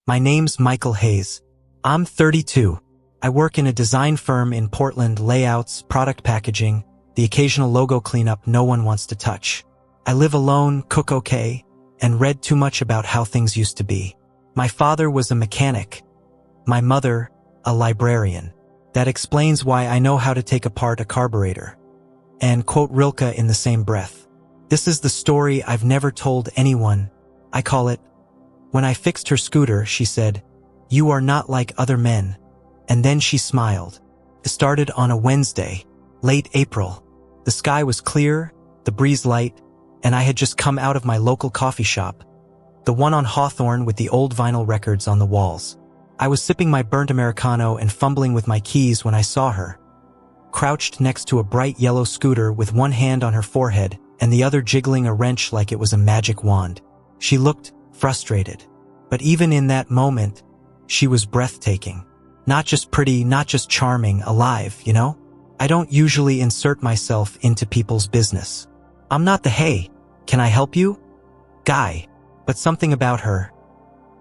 My name's Michael Hayes. I'm 32. I work in a design firm in Portland, layouts, product packaging, the occasional logo cleanup no one wants to touch. I live alone, cook okay, and read too much about how things used to be. My father was a mechanic. My mother, a librarian. That explains why I know how to take apart a carburetor. And quote Rilke in the same breath. This is the story I've never told anyone. I call it, when I fixed her scooter, she said, "You are not like other men." And then she smiled. It started on a Wednesday, late April. The sky was clear, the breeze light, and I had just come out of my local coffee shop, the one on Hawthorne with the old vinyl records on the walls. I was sipping my burnt Americano and fumbling with my keys when I saw her, crouched next to a bright yellow scooter with one hand on her forehead and the other jiggling a wrench like it was a magic wand. She looked frustrated. But even in that moment, she was breathtaking. Not just pretty, not just charming, alive, you know? I don't usually insert myself into people's business. I'm not the "hey, can I help you?" guy. But something about her,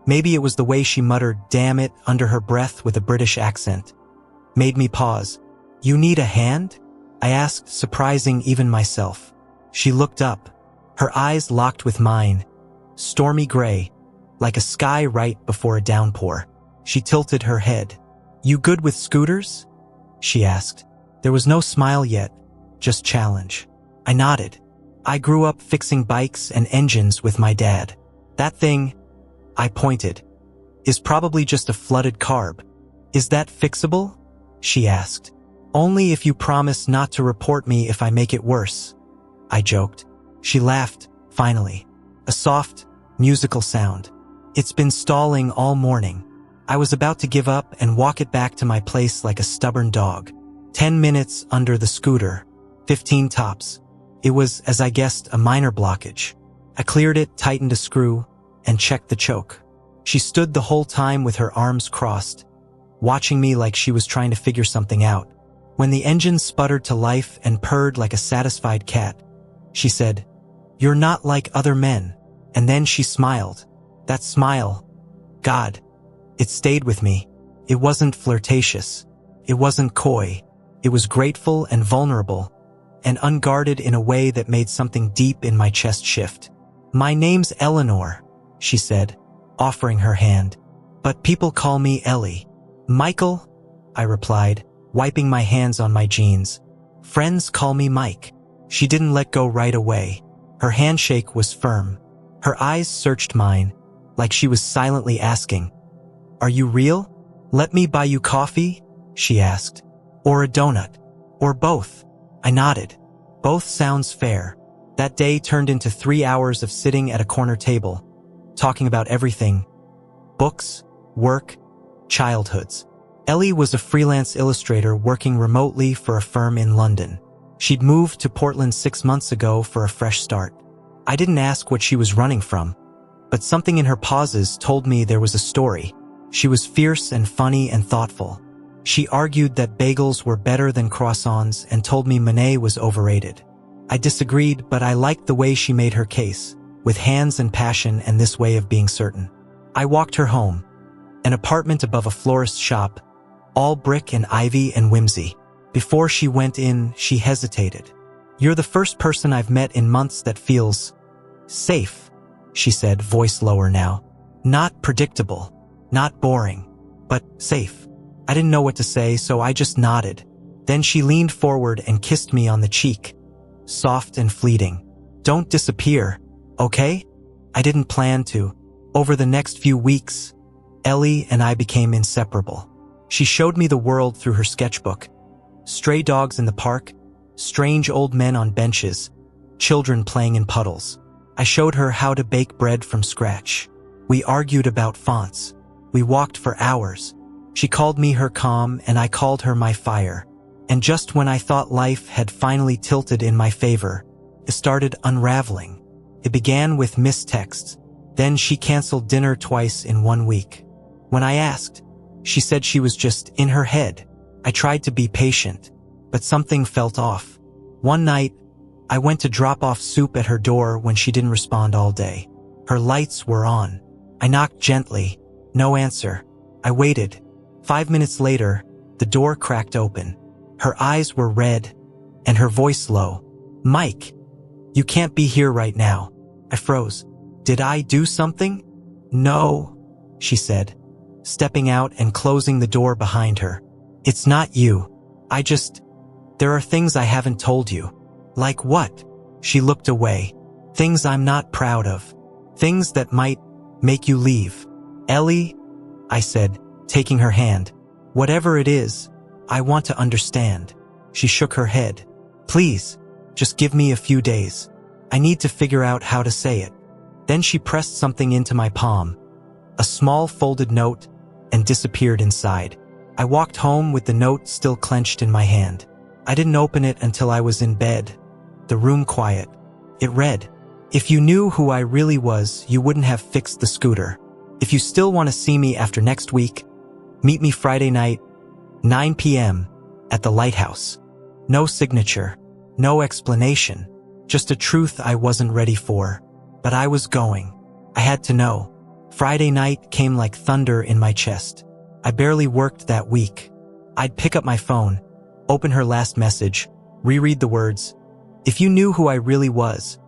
maybe it was the way she muttered "damn it" under her breath with a British accent, made me pause. "You need a hand?" I asked, surprising even myself. She looked up. Her eyes locked with mine, stormy gray, like a sky right before a downpour. She tilted her head. "You good with scooters?" she asked. There was no smile yet, just challenge. I nodded. I grew up fixing bikes and engines with my dad. That thing, I pointed, is probably just a flooded carb. "Is that fixable?" she asked. "Only if you promise not to report me if I make it worse," I joked. She laughed, finally. A soft, musical sound. "It's been stalling all morning." I was about to give up and walk it back to my place like a stubborn dog. 10 minutes under the scooter, 15 tops. It was, as I guessed, a minor blockage. I cleared it, tightened a screw, and checked the choke. She stood the whole time with her arms crossed, watching me like she was trying to figure something out. When the engine sputtered to life and purred like a satisfied cat, she said, "You're not like other men." And then she smiled. That smile, God, it stayed with me. It wasn't flirtatious. It wasn't coy. It was grateful and vulnerable, and unguarded in a way that made something deep in my chest shift. "My name's Eleanor," she said, offering her hand. "But people call me Ellie." "Michael," I replied, wiping my hands on my jeans. "Friends call me Mike." She didn't let go right away. Her handshake was firm. Her eyes searched mine, like she was silently asking, "Are you real? Let me buy you coffee?" she asked. "Or a donut? Or both?" I nodded. Both sounds fair. That day turned into 3 hours of sitting at a corner table, talking about everything. Books, work, childhoods. Ellie was a freelance illustrator working remotely for a firm in London. She'd moved to Portland 6 months ago for a fresh start. I didn't ask what she was running from, but something in her pauses told me there was a story. She was fierce and funny and thoughtful. She argued that bagels were better than croissants and told me Monet was overrated. I disagreed, but I liked the way she made her case, with hands and passion and this way of being certain. I walked her home, an apartment above a florist's shop, all brick and ivy and whimsy. Before she went in, she hesitated. "You're the first person I've met in months that feels safe," she said, voice lower now. "Not predictable, not boring, but safe." I didn't know what to say, so I just nodded. Then she leaned forward and kissed me on the cheek, soft and fleeting. "Don't disappear, okay?" I didn't plan to. Over the next few weeks, Ellie and I became inseparable. She showed me the world through her sketchbook. Stray dogs in the park, strange old men on benches, children playing in puddles. I showed her how to bake bread from scratch. We argued about fonts. We walked for hours. She called me her calm and I called her my fire. And just when I thought life had finally tilted in my favor, it started unraveling. It began with missed texts. Then she canceled dinner twice in 1 week. When I asked, she said she was just in her head. I tried to be patient, but something felt off. One night, I went to drop off soup at her door when she didn't respond all day. Her lights were on. I knocked gently, No answer. I waited. 5 minutes later, the door cracked open. Her eyes were red, and her voice low. "Mike, you can't be here right now." I froze. "Did I do something?" "No," she said, stepping out and closing the door behind her. "It's not you. There are things I haven't told you." "Like what?" She looked away. "Things I'm not proud of. Things that might make you leave." "Ellie," I said, taking her hand. "Whatever it is, I want to understand." She shook her head. "Please, just give me a few days. I need to figure out how to say it." Then she pressed something into my palm, a small folded note, and disappeared inside. I walked home with the note still clenched in my hand. I didn't open it until I was in bed, the room quiet. It read, "If you knew who I really was, you wouldn't have fixed the scooter. If you still want to see me after next week, meet me Friday night, 9 p.m. at the lighthouse." No signature, no explanation, just a truth I wasn't ready for. But I was going. I had to know. Friday night came like thunder in my chest. I barely worked that week. I'd pick up my phone, open her last message, reread the words, "If you knew who I really was,"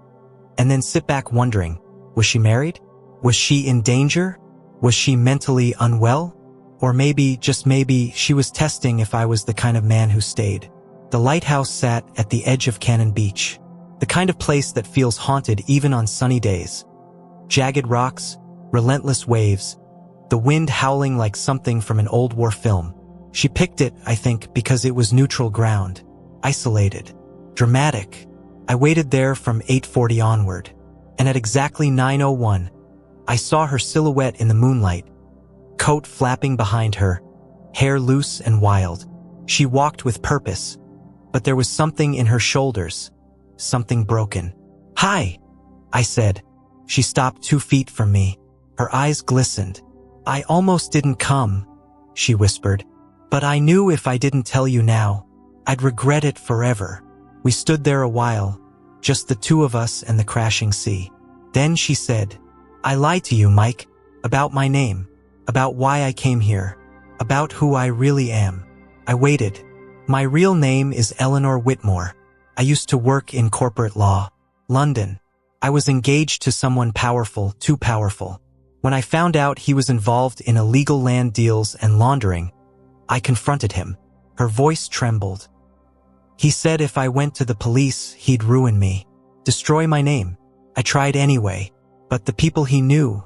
and then sit back wondering, was she married? Was she in danger? Was she mentally unwell? Or maybe, just maybe, she was testing if I was the kind of man who stayed. The lighthouse sat at the edge of Cannon Beach, the kind of place that feels haunted even on sunny days. Jagged rocks, relentless waves, the wind howling like something from an old war film. She picked it, I think, because it was neutral ground, isolated, dramatic. I waited there from 8:40 onward, and at exactly 9:01, I saw her silhouette in the moonlight, coat flapping behind her, hair loose and wild. She walked with purpose, but there was something in her shoulders, something broken. "Hi," I said. She stopped 2 feet from me. Her eyes glistened. "I almost didn't come," she whispered. "But I knew if I didn't tell you now, I'd regret it forever." We stood there a while, just the two of us and the crashing sea. Then she said, "I lied to you, Mike, about my name, about why I came here, about who I really am." I waited. "My real name is Eleanor Whitmore. I used to work in corporate law, London. I was engaged to someone powerful, too powerful. When I found out he was involved in illegal land deals and laundering, I confronted him." Her voice trembled. "He said if I went to the police, he'd ruin me, destroy my name. I tried anyway, but the people he knew,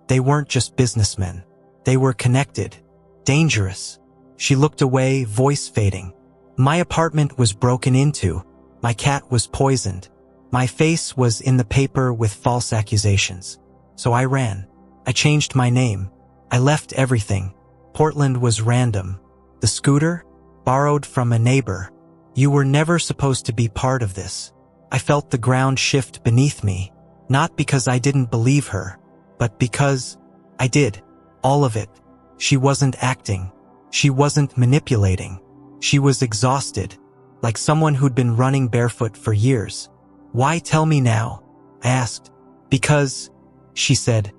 they weren't just businessmen. They were connected, dangerous." She looked away, voice fading. "My apartment was broken into. My cat was poisoned. My face was in the paper with false accusations. So I ran. I changed my name. I left everything. Portland was random. The scooter? Borrowed from a neighbor. You were never supposed to be part of this." I felt the ground shift beneath me, not because I didn't believe her, but because I did. All of it. She wasn't acting. She wasn't manipulating. She was exhausted, like someone who'd been running barefoot for years. "Why tell me now?" I asked. "Because," she said,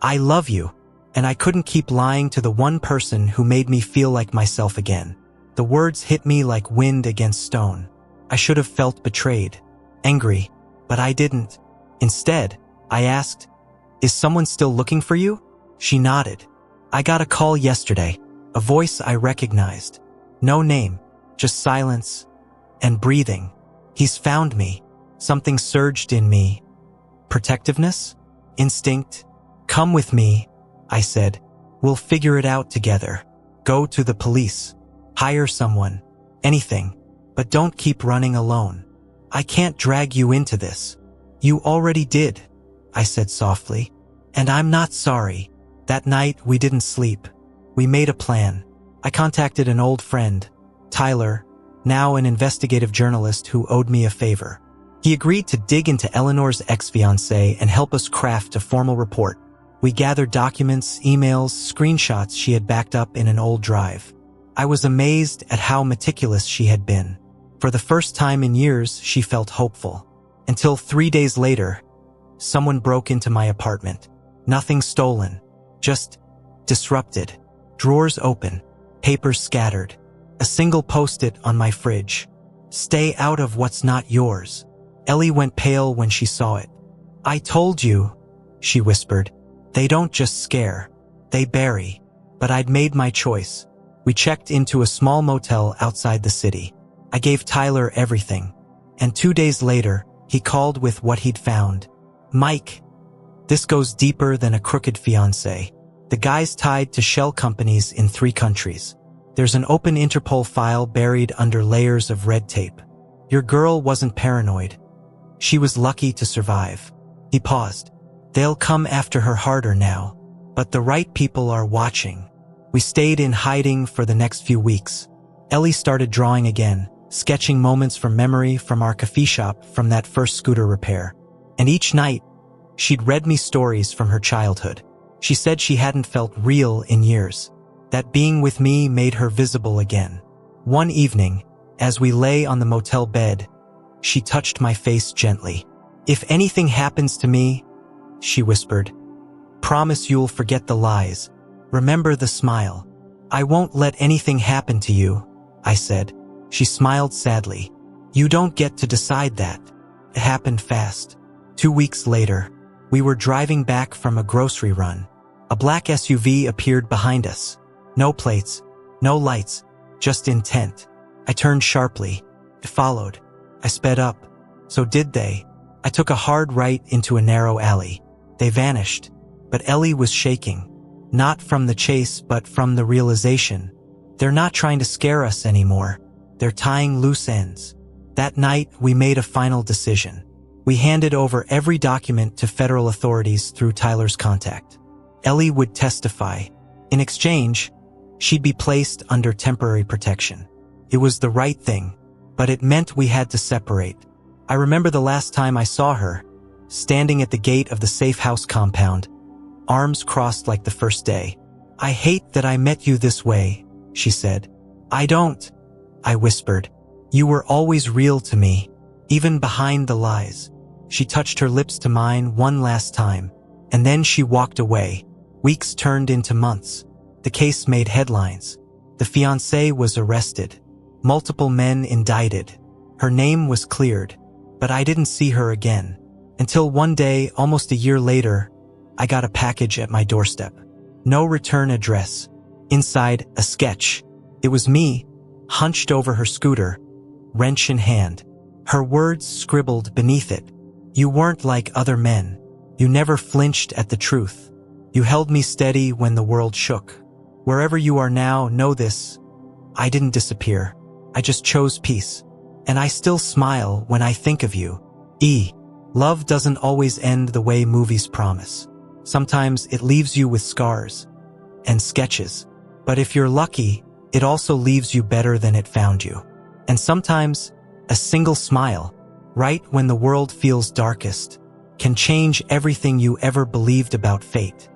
"I love you, and I couldn't keep lying to the one person who made me feel like myself again." The words hit me like wind against stone. I should have felt betrayed, angry, but I didn't. Instead, I asked, "Is someone still looking for you?" She nodded. "I got a call yesterday, a voice I recognized. No name, just silence and breathing. He's found me." Something surged in me. Protectiveness? Instinct? "Come with me," I said. "We'll figure it out together. Go to the police. Hire someone. Anything. But don't keep running alone. I can't drag you into this." "You already did," I said softly. "And I'm not sorry." That night we didn't sleep. We made a plan. I contacted an old friend, Tyler, now an investigative journalist who owed me a favor. He agreed to dig into Eleanor's ex-fiancé and help us craft a formal report. We gathered documents, emails, screenshots she had backed up in an old drive. I was amazed at how meticulous she had been. For the first time in years, she felt hopeful. Until 3 days later, someone broke into my apartment. Nothing stolen, just disrupted. Drawers open, papers scattered. A single post-it on my fridge. Stay out of what's not yours. Ellie went pale when she saw it. I told you, she whispered. They don't just scare, they bury. But I'd made my choice. We checked into a small motel outside the city. I gave Tyler everything. And 2 days later, he called with what he'd found. Mike. This goes deeper than a crooked fiancé. The guy's tied to shell companies in 3 countries. There's an open Interpol file buried under layers of red tape. Your girl wasn't paranoid. She was lucky to survive. He paused. They'll come after her harder now. But the right people are watching. We stayed in hiding for the next few weeks. Ellie started drawing again, sketching moments from memory from our coffee shop from that first scooter repair. And each night, she'd read me stories from her childhood. She said she hadn't felt real in years. That being with me made her visible again. One evening, as we lay on the motel bed, she touched my face gently. If anything happens to me, she whispered, promise you'll forget the lies. Remember the smile. I won't let anything happen to you, I said. She smiled sadly. You don't get to decide that. It happened fast. 2 weeks later, we were driving back from a grocery run. A black SUV appeared behind us. No plates, no lights, just intent. I turned sharply. It followed. I sped up. So did they. I took a hard right into a narrow alley. They vanished. But Ellie was shaking. Not from the chase, but from the realization. They're not trying to scare us anymore. They're tying loose ends. That night, we made a final decision. We handed over every document to federal authorities through Tyler's contact. Ellie would testify. In exchange, she'd be placed under temporary protection. It was the right thing, but it meant we had to separate. I remember the last time I saw her, standing at the gate of the safe house compound, arms crossed like the first day. I hate that I met you this way, she said. I don't, I whispered. You were always real to me, even behind the lies. She touched her lips to mine one last time, and then she walked away. Weeks turned into months. The case made headlines. The fiancé was arrested. Multiple men indicted. Her name was cleared, but I didn't see her again. Until one day, almost a year later, I got a package at my doorstep. No return address. Inside, a sketch. It was me, hunched over her scooter, wrench in hand. Her words scribbled beneath it. You weren't like other men. You never flinched at the truth. You held me steady when the world shook. Wherever you are now, know this. I didn't disappear. I just chose peace. And I still smile when I think of you. Love doesn't always end the way movies promise. Sometimes it leaves you with scars and sketches. But if you're lucky, it also leaves you better than it found you. And sometimes, a single smile, right when the world feels darkest, can change everything you ever believed about fate.